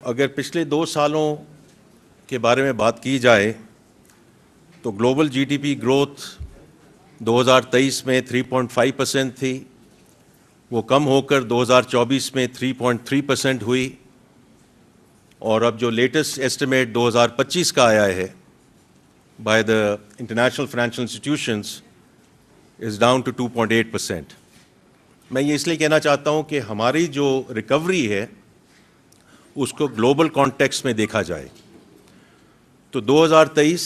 اگر پچھلے 2 سالوں کے بارے میں بات کی جائے تو global G D P growth 2023 میں 3.5% تھی، وہ کم ہو کر 2024 میں 3.3% ہوئی، اور اب جو لیٹسٹ ایسٹیمیٹ 2025 کا آیا ہے by the international financial institutions is down to 2.8%۔ میں یہ اس لیے کہنا چاہتا ہوں کہ ہماری جو ریکوری ہے اس کو گلوبل کانٹیکس میں دیکھا جائے تو 2023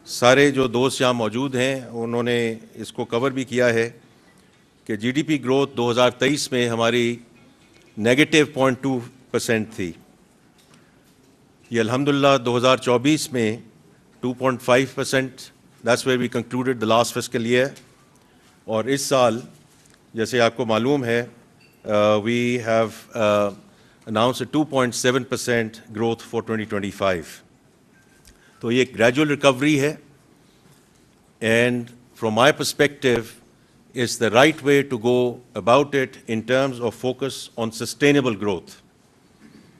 سارے جو دوست یہاں موجود ہیں انہوں نے اس کو کور بھی کیا ہے کہ جی ڈی پی گروتھ 2023 میں ہماری نیگیٹو 0.2% تھی، یہ الحمدللہ 2024 میں 2.5%، that's where we concluded the last fiscal year, اور اس سال جیسے آپ کو معلوم ہے we have announced a 2.7% growth for 2025. تو یہ gradual recovery ہے and from my perspective it's the right way to go about it in terms of focus on sustainable growth,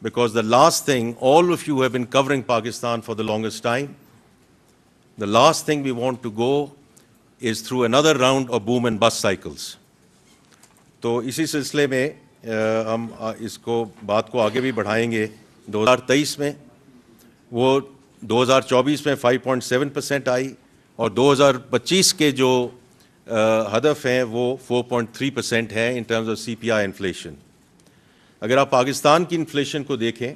because the last thing, all of you have been covering Pakistan for the longest time, the last thing we want to go is through another round of boom and bust cycles. تو اسی سلسلے میں ہم اس کو بات کو آگے بھی بڑھائیں گے۔ 2023 میں وہ 2024 میں 5.7% آئی، اور 2025 کے جو ہدف ہیں وہ 4.3% ہیں in terms of C P I inflation. اگر آپ پاکستان کی انفلیشن کو دیکھیں،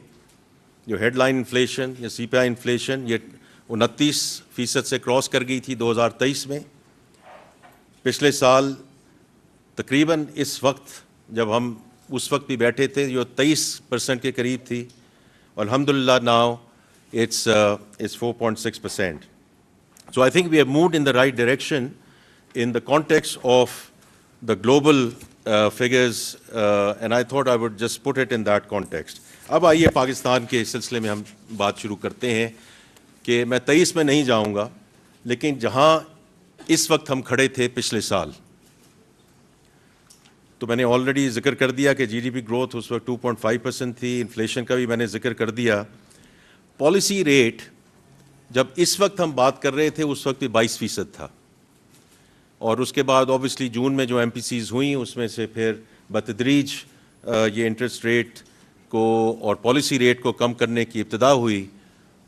جو ہیڈ لائن انفلیشن یا سی پی آئی انفلیشن یہ 29% سے کراس کر گئی تھی 2023 میں۔ پچھلے سال تقریباً اس وقت جب ہم اس وقت بھی بیٹھے تھے جو 23% کے قریب تھی، اور الحمدللہ now it's 4.6%. So I think we have moved in the right direction in the context of the global figures, and I thought I would just put it in that context. اب آئیے پاکستان کے سلسلے میں ہم بات شروع کرتے ہیں کہ میں 23 میں نہیں جاؤں گا، لیکن جہاں اس وقت ہم کھڑے تھے پچھلے سال، تو میں نے آلریڈی ذکر کر دیا کہ جی ڈی پی گروتھ اس وقت 2.5% تھی، انفلیشن کا بھی میں نے ذکر کر دیا۔ پالیسی ریٹ جب اس وقت ہم بات کر رہے تھے اس وقت بھی 22% تھا، اور اس کے بعد اوبیسلی جون میں جو ایم پی سیز ہوئیں اس میں سے پھر بتدریج یہ انٹرسٹ ریٹ کو اور پالیسی ریٹ کو کم کرنے کی ابتدا ہوئی،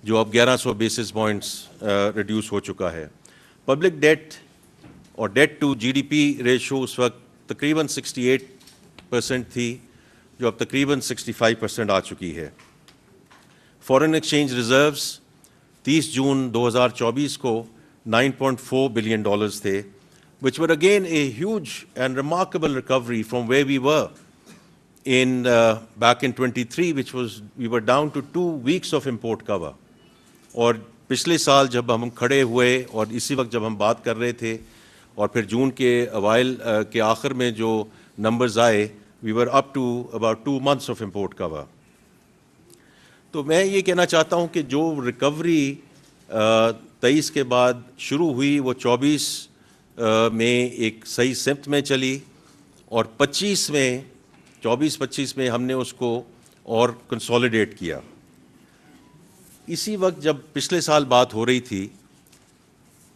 جو اب 1100 بیسس پوائنٹس ریڈیوس ہو چکا ہے۔ پبلک ڈیٹ اور debt to G D P ratio اس وقت تقریباً 68% تھی، جو اب تقریباً 65% آ چکی ہے۔ فارن ایکسچینج ریزروز 30 جون 2024 کو $9.4 بلین تھے، which were again a huge and remarkable recovery from where we were in back in 23, which was we were down to 2 weeks of import cover. اور پچھلے سال جب ہم کھڑے ہوئے اور اسی وقت جب ہم بات کر رہے تھے، اور پھر جون کے اوائل کے آخر میں جو نمبرز آئے we were up to about 2 months of import cover. تو میں یہ کہنا چاہتا ہوں کہ جو ریکوری 23 کے بعد شروع ہوئی وہ 24 میں ایک صحیح سمت میں چلی، اور 24-25 میں ہم نے اس کو اور کنسولیڈیٹ کیا۔ اسی وقت جب پچھلے سال بات ہو رہی تھی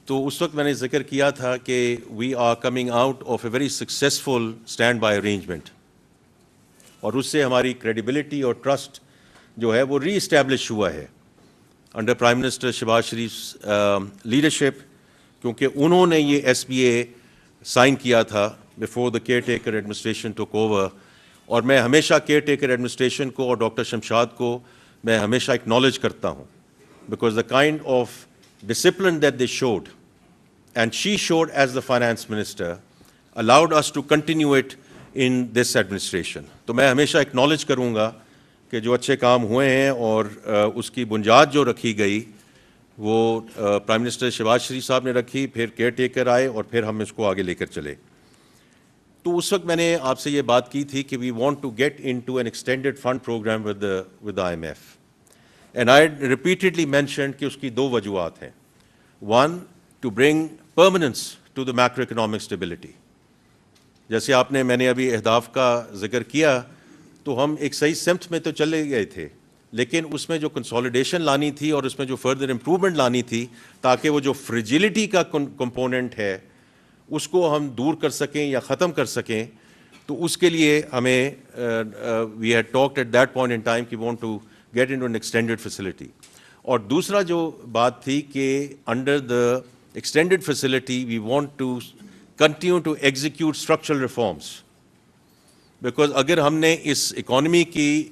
تو اس وقت میں نے ذکر کیا تھا کہ we are coming out of a very successful standby arrangement, اور اس سے ہماری کریڈیبلٹی اور ٹرسٹ جو ہے وہ ری اسٹیبلش ہوا ہے انڈر پرائم منسٹر شہباز شریف لیڈرشپ، کیونکہ انہوں نے یہ ایس بی اے سائن کیا تھا before the care taker administration ٹوک اوور، اور میں ہمیشہ کیئر ٹیکر ایڈمنسٹریشن کو اور ڈاکٹر شمشاد کو میں ہمیشہ اکنالج کرتا ہوں، because the kind of discipline that they showed, and she showed as the finance minister, allowed us to continue it in this administration. تو میں ہمیشہ اکنالج کروں گا کہ جو اچھے کام ہوئے ہیں اور اس کی بنیاد جو رکھی گئی وہ پرائم منسٹر شہباز شریف صاحب نے رکھی، پھر کیئر ٹیکر آئے، اور پھر ہم اس کو آگے لے کر چلے۔ تو اس وقت میں نے آپ سے یہ بات کی تھی کہ we want to get into an extended fund programme with I M F, and I repeatedly mentioned کہ اس کی 2 وجوہات ہیں۔ One, to bring permanence to the macroeconomic stability. جیسے میں نے ابھی اہداف کا ذکر کیا تو ہم ایک صحیح سمت میں تو چلے گئے تھے، لیکن اس میں جو کنسولیڈیشن لانی تھی اور اس میں جو فردر امپروومنٹ لانی تھی تاکہ وہ جو فریجیلٹی کا کمپوننٹ ہے اس کو ہم دور کر سکیں یا ختم کر سکیں، تو اس کے لیے ہمیں we had talked at that point in time کہ want to get into an extended facility. اور دوسرا جو بات تھی کہ under the extended facility we want to continue to execute structural reforms, because اگر ہم نے اس اکانومی کی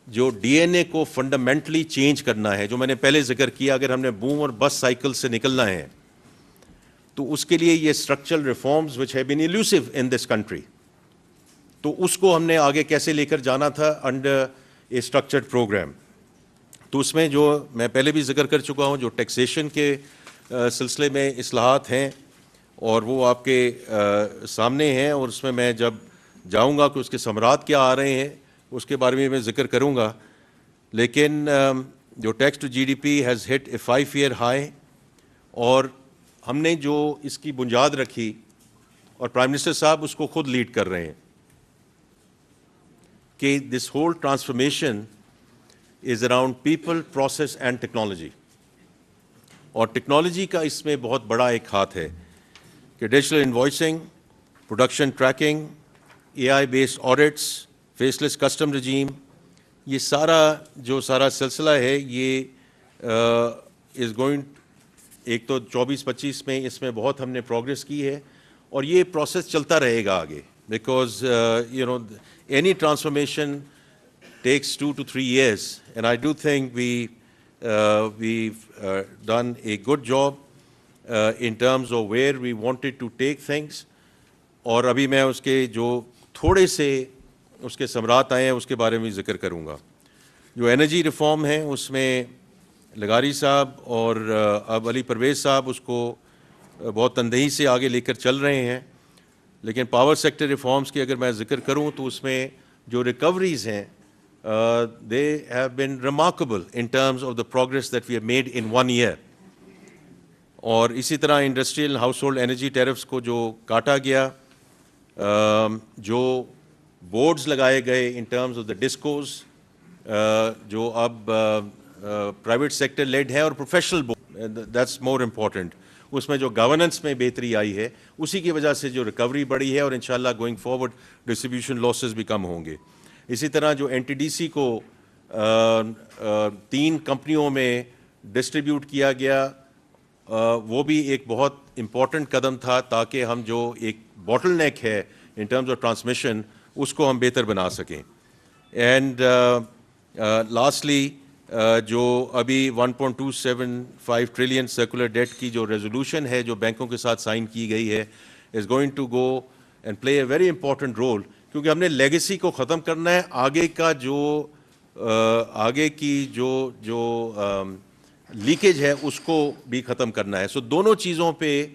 جو ڈی این اے کو فنڈامنٹلی چینج کرنا ہے، جو میں نے پہلے ذکر کیا، اگر ہم نے بوم اور بس سائیکل سے نکلنا ہے تو اس کے لیے یہ structural reforms which have been ایلوسو in this country, تو اس کو ہم نے آگے کیسے لے کر جانا تھا انڈر اے اسٹرکچرڈ پروگرام. تو اس میں جو میں پہلے بھی ذکر کر چکا ہوں، جو ٹیکسیشن کے سلسلے میں اصلاحات ہیں اور وہ آپ کے سامنے ہیں، اور اس میں جب جاؤں گا کہ اس کے ثمرات کیا آ رہے ہیں اس کے بارے میں ذکر کروں گا. لیکن جو tax to G D P has hit a 5 year high, اور ہم نے جو اس کی بنیاد رکھی اور پرائم منسٹر صاحب اس کو خود لیڈ کر رہے ہیں کہ this whole transformation is around people, process and technology. اور ٹیکنالوجی کا اس میں بہت بڑا ایک ہاتھ ہے کہ digital invoicing, production tracking, A I based audits, faceless custom regime, یہ سارا سلسلہ ہے، یہ از گوئنگ، ایک تو 24-25 میں اس میں بہت ہم نے پروگریس کی ہے، اور یہ پروسیس چلتا رہے گا آگے، because any transformation takes 2 to 3 years, and I do think we've done a good job in terms of where we wanted to take things. اور ابھی میں اس کے جو تھوڑے سے اس کے ثمرات آئے ہیں اس کے بارے میں ذکر کروں گا. جو انرجی ریفارم ہے اس میں لغاری صاحب اور اب علی پرویز صاحب اس کو بہت تندہی سے آگے لے کر چل رہے ہیں، لیکن پاور سیکٹر ریفارمز کی اگر میں ذکر کروں تو اس میں جو ریکوریز ہیں they have been remarkable in terms of the progress that we have made in 1 year. اور اسی طرح industrial household energy tariffs کو جو کاٹا گیا، جو بورڈز لگائے گئے ان ٹرمز آف دا ڈسکوز، جو اب پرائیویٹ سیکٹر لیڈ ہے، اور professional board, that's more important, اس میں جو گورننس میں بہتری آئی ہے اسی کی وجہ سے جو ریکوری بڑھی ہے، اور انشاءاللہ گوئنگ فارورڈ ڈسٹریبیوشن لاسز بھی کم ہوں گے. اسی طرح جو این ٹی ڈی سی کو 3 کمپنیوں میں ڈسٹریبیوٹ کیا گیا، وہ بھی ایک بہت امپورٹنٹ قدم تھا تاکہ ہم جو ایک باٹل نیک ہے ان ٹرمز آف ٹرانسمیشن اس کو ہم بہتر بنا سکیں. اینڈ لاسٹلی جو ابھی 1.275 ٹریلین سرکولر ڈیٹ کی جو ریزولوشن ہے جو بینکوں کے ساتھ سائن کی گئی ہے، is going to go and play a very important role, کیونکہ ہم نے لیگیسی کو ختم کرنا ہے، آگے کی جو لیکیج ہے اس کو بھی ختم کرنا ہے. سو دونوں چیزوں پہ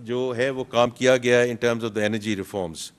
جو ہے وہ کام کیا گیا ان terms of the energy reforms.